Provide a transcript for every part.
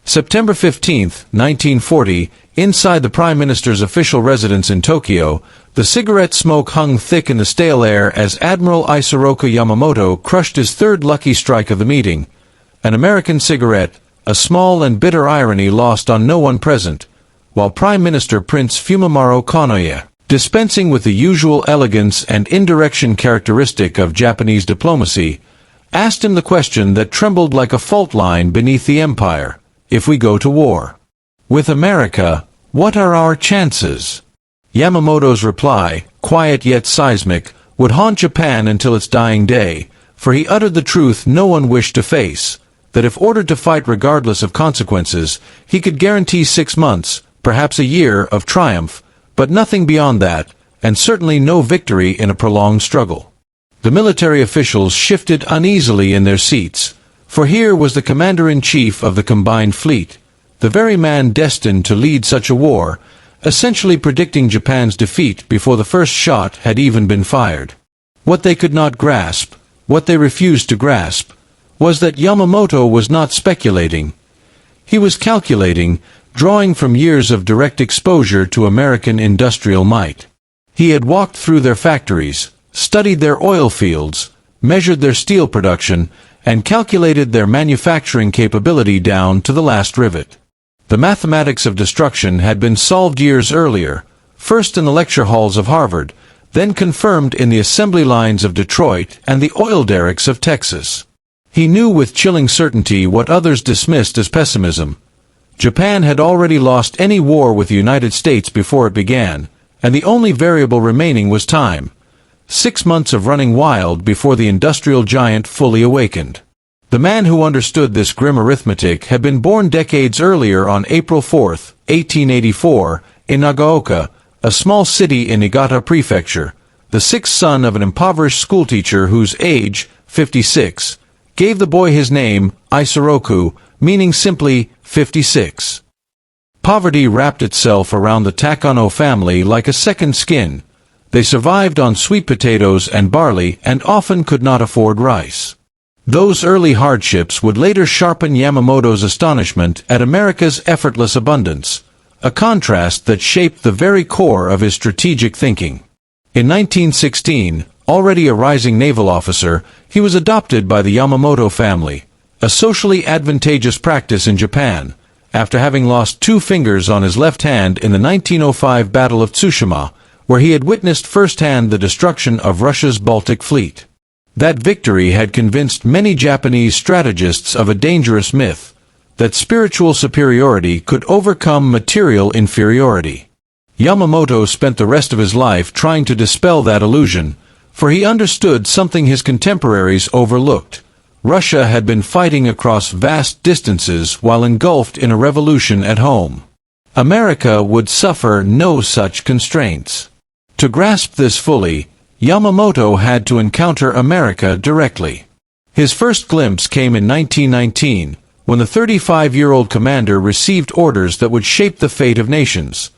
September 15, 1940, inside the Prime Minister's official residence in Tokyo, the cigarette smoke hung thick in the stale air as Admiral Isoroku Yamamoto crushed his third lucky strike of the meeting. An American cigarette, a small and bitter irony lost on no one present, while Prime Minister Prince Fumimaro Konoye, dispensing with the usual elegance and indirection characteristic of Japanese diplomacy, asked him the question that trembled like a fault line beneath the empire: if we go to war with America, what are our chances? Yamamoto's reply, quiet yet seismic, would haunt Japan until its dying day, for he uttered the truth no one wished to face, that if ordered to fight regardless of consequences, he could guarantee 6 months, perhaps a year, of triumph, but nothing beyond that, and certainly no victory in a prolonged struggle. The military officials shifted uneasily in their seats, for here was the commander-in-chief of the combined fleet, the very man destined to lead such a war, essentially predicting Japan's defeat before the first shot had even been fired. What they could not grasp, what they refused to grasp, was that Yamamoto was not speculating. He was calculating, drawing from years of direct exposure to American industrial might. He had walked through their factories, studied their oil fields, measured their steel production, and calculated their manufacturing capability down to the last rivet. The mathematics of destruction had been solved years earlier, first in the lecture halls of Harvard, then confirmed in the assembly lines of Detroit and the oil derricks of Texas. He knew with chilling certainty what others dismissed as pessimism. Japan had already lost any war with the United States before it began, and the only variable remaining was time. 6 months of running wild before the industrial giant fully awakened. The man who understood this grim arithmetic had been born decades earlier on April 4, 1884, in Nagaoka, a small city in Niigata Prefecture, the sixth son of an impoverished schoolteacher whose age, 56, gave the boy his name, Isoroku, meaning simply 56. Poverty wrapped itself around the Takano family like a second skin. They survived on sweet potatoes and barley and often could not afford rice. Those early hardships would later sharpen Yamamoto's astonishment at America's effortless abundance, a contrast that shaped the very core of his strategic thinking. In 1916, already a rising naval officer, he was adopted by the Yamamoto family, a socially advantageous practice in Japan, after having lost 2 fingers on his left hand in the 1905 Battle of Tsushima, where he had witnessed firsthand the destruction of Russia's Baltic fleet. That victory had convinced many Japanese strategists of a dangerous myth, that spiritual superiority could overcome material inferiority. Yamamoto spent the rest of his life trying to dispel that illusion, for he understood something his contemporaries overlooked. Russia had been fighting across vast distances while engulfed in a revolution at home. America would suffer no such constraints. To grasp this fully, Yamamoto had to encounter America directly. His first glimpse came in 1919, when the 35-year-old commander received orders that would shape the fate of nations.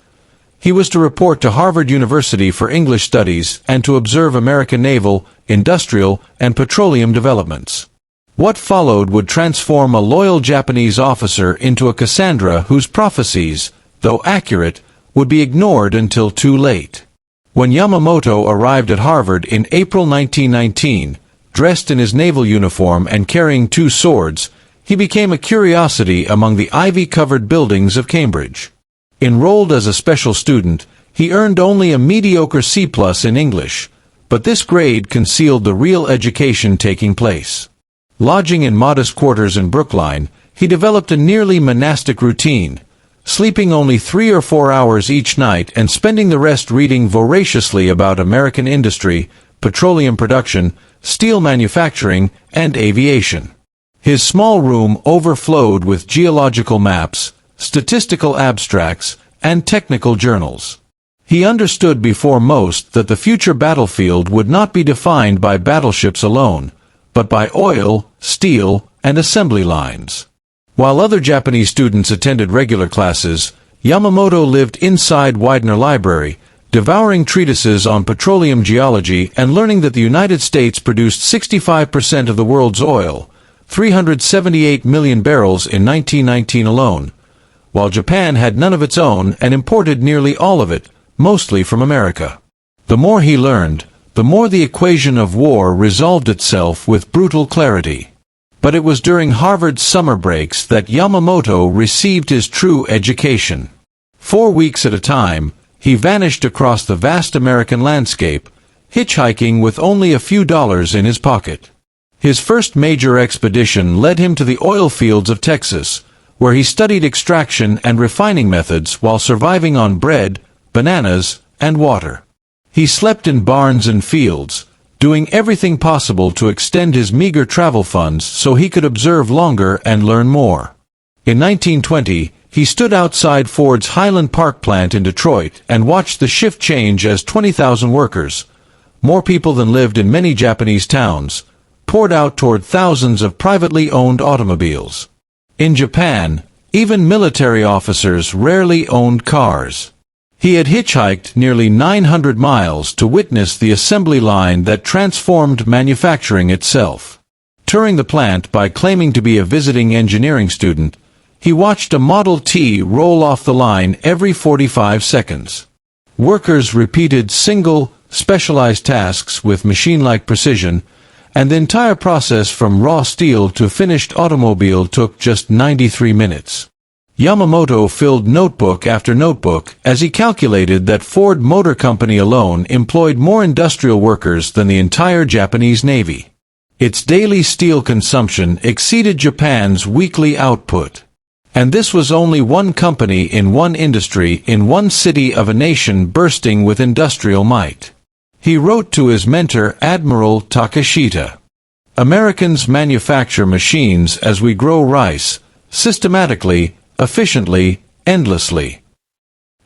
He was to report to Harvard University for English studies and to observe American naval, industrial, and petroleum developments. What followed would transform a loyal Japanese officer into a Cassandra whose prophecies, though accurate, would be ignored until too late. When Yamamoto arrived at Harvard in April 1919, dressed in his naval uniform and carrying 2 swords, he became a curiosity among the ivy-covered buildings of Cambridge. Enrolled as a special student, he earned only a mediocre C+ in English, but this grade concealed the real education taking place. Lodging in modest quarters in Brookline, he developed a nearly monastic routine, sleeping only 3 or 4 hours each night and spending the rest reading voraciously about American industry, petroleum production, steel manufacturing, and aviation. His small room overflowed with geological maps, statistical abstracts, and technical journals. He understood before most that the future battlefield would not be defined by battleships alone, but by oil, steel, and assembly lines. While other Japanese students attended regular classes, Yamamoto lived inside Widener Library, devouring treatises on petroleum geology and learning that the United States produced 65% of the world's oil, 378 million barrels in 1919 alone, while Japan had none of its own and imported nearly all of it, mostly from America. The more he learned, the more the equation of war resolved itself with brutal clarity. But it was during Harvard's summer breaks that Yamamoto received his true education. 4 weeks at a time, he vanished across the vast American landscape, hitchhiking with only a few dollars in his pocket. His first major expedition led him to the oil fields of Texas, where he studied extraction and refining methods while surviving on bread, bananas, and water. He slept in barns and fields, doing everything possible to extend his meager travel funds so he could observe longer and learn more. In 1920, he stood outside Ford's Highland Park plant in Detroit and watched the shift change as 20,000 workers, more people than lived in many Japanese towns, poured out toward thousands of privately owned automobiles. In Japan, even military officers rarely owned cars. He had hitchhiked nearly 900 miles to witness the assembly line that transformed manufacturing itself. Touring the plant by claiming to be a visiting engineering student, he watched a Model T roll off the line every 45 seconds. Workers repeated single, specialized tasks with machine-like precision, and the entire process from raw steel to finished automobile took just 93 minutes. Yamamoto filled notebook after notebook as he calculated that Ford Motor Company alone employed more industrial workers than the entire Japanese Navy. Its daily steel consumption exceeded Japan's weekly output. And this was only one company in one industry in one city of a nation bursting with industrial might. He wrote to his mentor Admiral Takeshita, "Americans manufacture machines as we grow rice, systematically, efficiently, endlessly."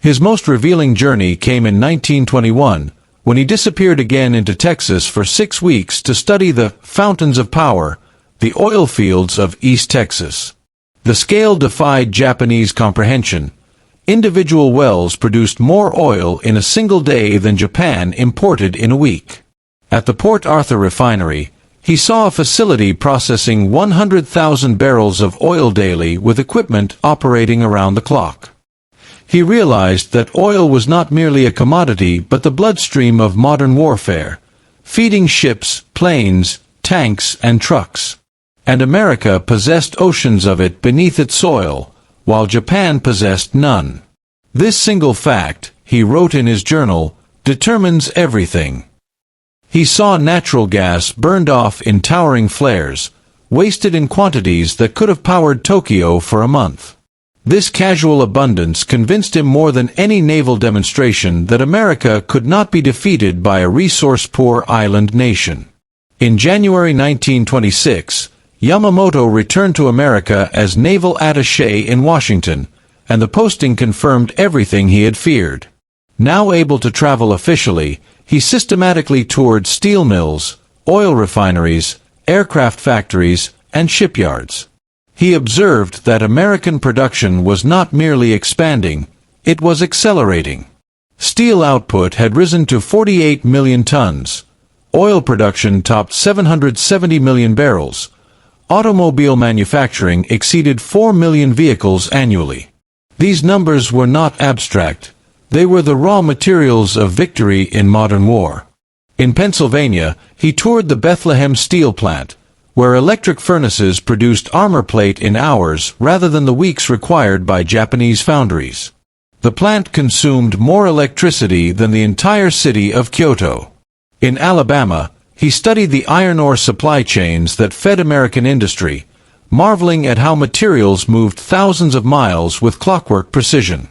His most revealing journey came in 1921, when he disappeared again into Texas for 6 weeks to study the fountains of power, the oil fields of East Texas. The scale defied Japanese comprehension. Individual wells produced more oil in a single day than Japan imported in a week. At the Port Arthur refinery, he saw a facility processing 100,000 barrels of oil daily with equipment operating around the clock. He realized that oil was not merely a commodity but the bloodstream of modern warfare, feeding ships, planes, tanks, and trucks. And America possessed oceans of it beneath its soil, while Japan possessed none. This single fact, he wrote in his journal, determines everything. He saw natural gas burned off in towering flares, wasted in quantities that could have powered Tokyo for a month. This casual abundance convinced him more than any naval demonstration that America could not be defeated by a resource-poor island nation. In January 1926, Yamamoto returned to America as naval attaché in Washington, and the posting confirmed everything he had feared. Now able to travel officially, he systematically toured steel mills, oil refineries, aircraft factories, and shipyards. He observed that American production was not merely expanding, it was accelerating. Steel output had risen to 48 million tons. Oil production topped 770 million barrels. Automobile manufacturing exceeded 4 million vehicles annually. These numbers were not abstract. They were the raw materials of victory in modern war. In Pennsylvania, he toured the Bethlehem steel plant, where electric furnaces produced armor plate in hours rather than the weeks required by Japanese foundries. The plant consumed more electricity than the entire city of Kyoto. In Alabama, he studied the iron ore supply chains that fed American industry, marveling at how materials moved thousands of miles with clockwork precision.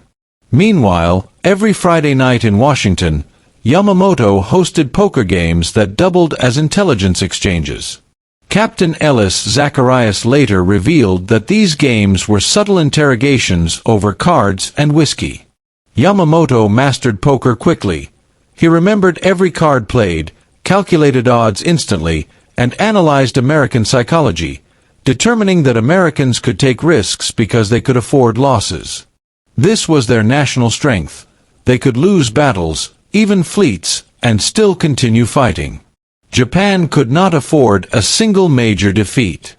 Meanwhile, every Friday night in Washington, Yamamoto hosted poker games that doubled as intelligence exchanges. Captain Ellis Zacharias later revealed that these games were subtle interrogations over cards and whiskey. Yamamoto mastered poker quickly. He remembered every card played, calculated odds instantly, and analyzed American psychology, determining that Americans could take risks because they could afford losses. This was their national strength. They could lose battles, even fleets, and still continue fighting. Japan could not afford a single major defeat.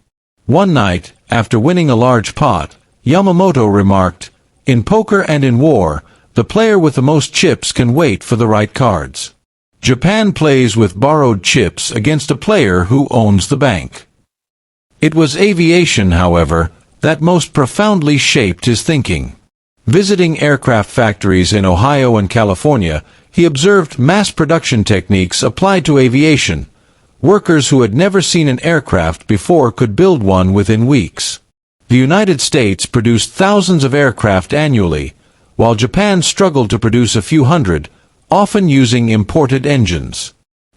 One night, after winning a large pot, Yamamoto remarked, "In poker and in war, the player with the most chips can wait for the right cards. Japan plays with borrowed chips against a player who owns the bank." It was aviation, however, that most profoundly shaped his thinking. Visiting aircraft factories in Ohio and California, he observed mass production techniques applied to aviation. Workers who had never seen an aircraft before could build one within weeks. The United States produced thousands of aircraft annually, while Japan struggled to produce a few hundred, often using imported engines.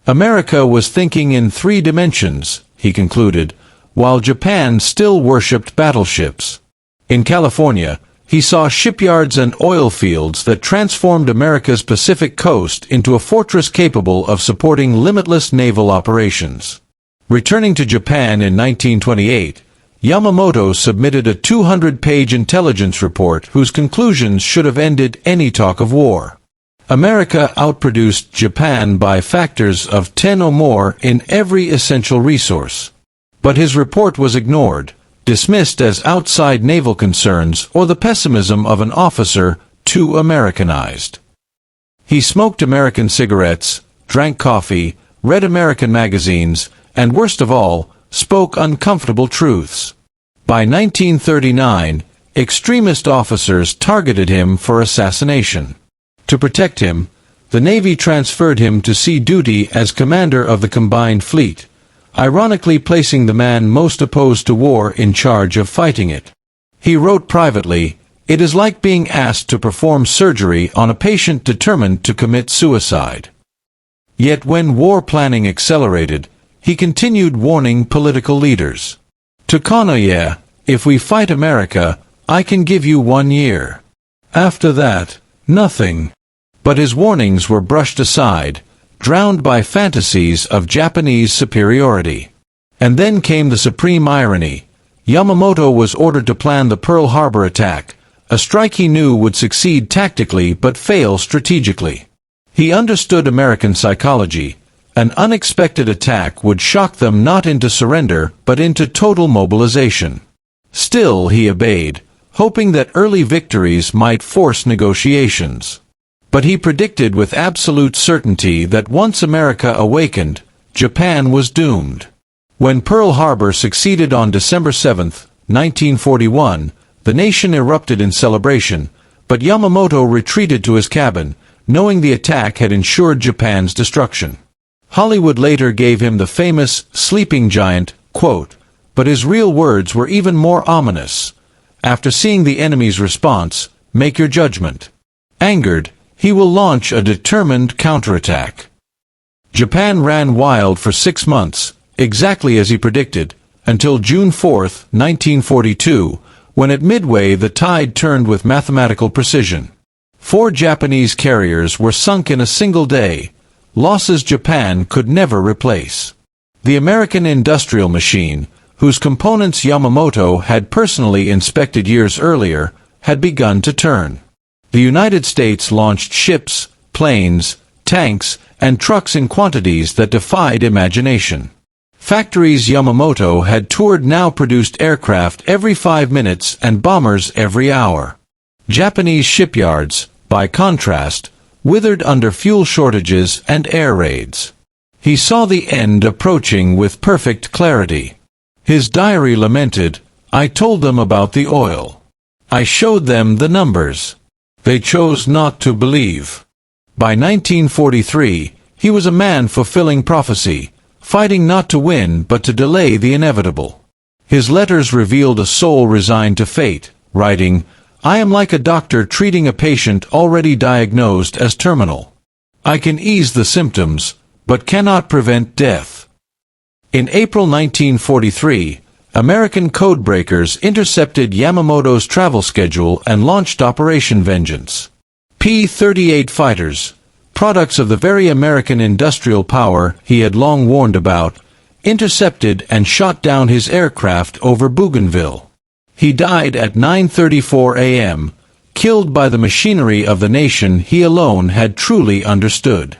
America was thinking in 3 dimensions, he concluded, while Japan still worshipped battleships. In California, he saw shipyards and oil fields that transformed America's Pacific coast into a fortress capable of supporting limitless naval operations. Returning to Japan in 1928, Yamamoto submitted a 200-page intelligence report whose conclusions should have ended any talk of war. America outproduced Japan by factors of 10 or more in every essential resource. But his report was ignored, dismissed as outside naval concerns or the pessimism of an officer too Americanized. He smoked American cigarettes, drank coffee, read American magazines, and worst of all, spoke uncomfortable truths. By 1939, extremist officers targeted him for assassination. To protect him, the Navy transferred him to sea duty as commander of the combined fleet, ironically placing the man most opposed to war in charge of fighting it. He wrote privately, "It is like being asked to perform surgery on a patient determined to commit suicide." Yet when war planning accelerated, he continued warning political leaders. "To Konoye, if we fight America, I can give you 1 year. After that, nothing." But his warnings were brushed aside, drowned by fantasies of Japanese superiority. And then came the supreme irony. Yamamoto was ordered to plan the Pearl Harbor attack, a strike he knew would succeed tactically but fail strategically. He understood American psychology. An unexpected attack would shock them not into surrender but into total mobilization. Still he obeyed, hoping that early victories might force negotiations. But he predicted with absolute certainty that once America awakened, Japan was doomed. When Pearl Harbor succeeded on December 7, 1941, the nation erupted in celebration, but Yamamoto retreated to his cabin, knowing the attack had ensured Japan's destruction. Hollywood later gave him the famous sleeping giant quote, but his real words were even more ominous. After seeing the enemy's response, make your judgment. Angered, he will launch a determined counterattack. Japan ran wild for 6 months, exactly as he predicted, until June 4, 1942, when at Midway the tide turned with mathematical precision. 4 Japanese carriers were sunk in a single day, losses Japan could never replace. The American industrial machine, whose components Yamamoto had personally inspected years earlier, had begun to turn. The United States launched ships, planes, tanks, and trucks in quantities that defied imagination. Factories Yamamoto had toured now produced aircraft every 5 minutes and bombers every hour. Japanese shipyards, by contrast, withered under fuel shortages and air raids. He saw the end approaching with perfect clarity. His diary lamented, "I told them about the oil. I showed them the numbers. They chose not to believe." By 1943, he was a man fulfilling prophecy, fighting not to win but to delay the inevitable. His letters revealed a soul resigned to fate, writing, "I am like a doctor treating a patient already diagnosed as terminal. I can ease the symptoms, but cannot prevent death." In April 1943, American codebreakers intercepted Yamamoto's travel schedule and launched Operation Vengeance. P-38 fighters, products of the very American industrial power he had long warned about, intercepted and shot down his aircraft over Bougainville. He died at 9:34 a.m., killed by the machinery of the nation he alone had truly understood.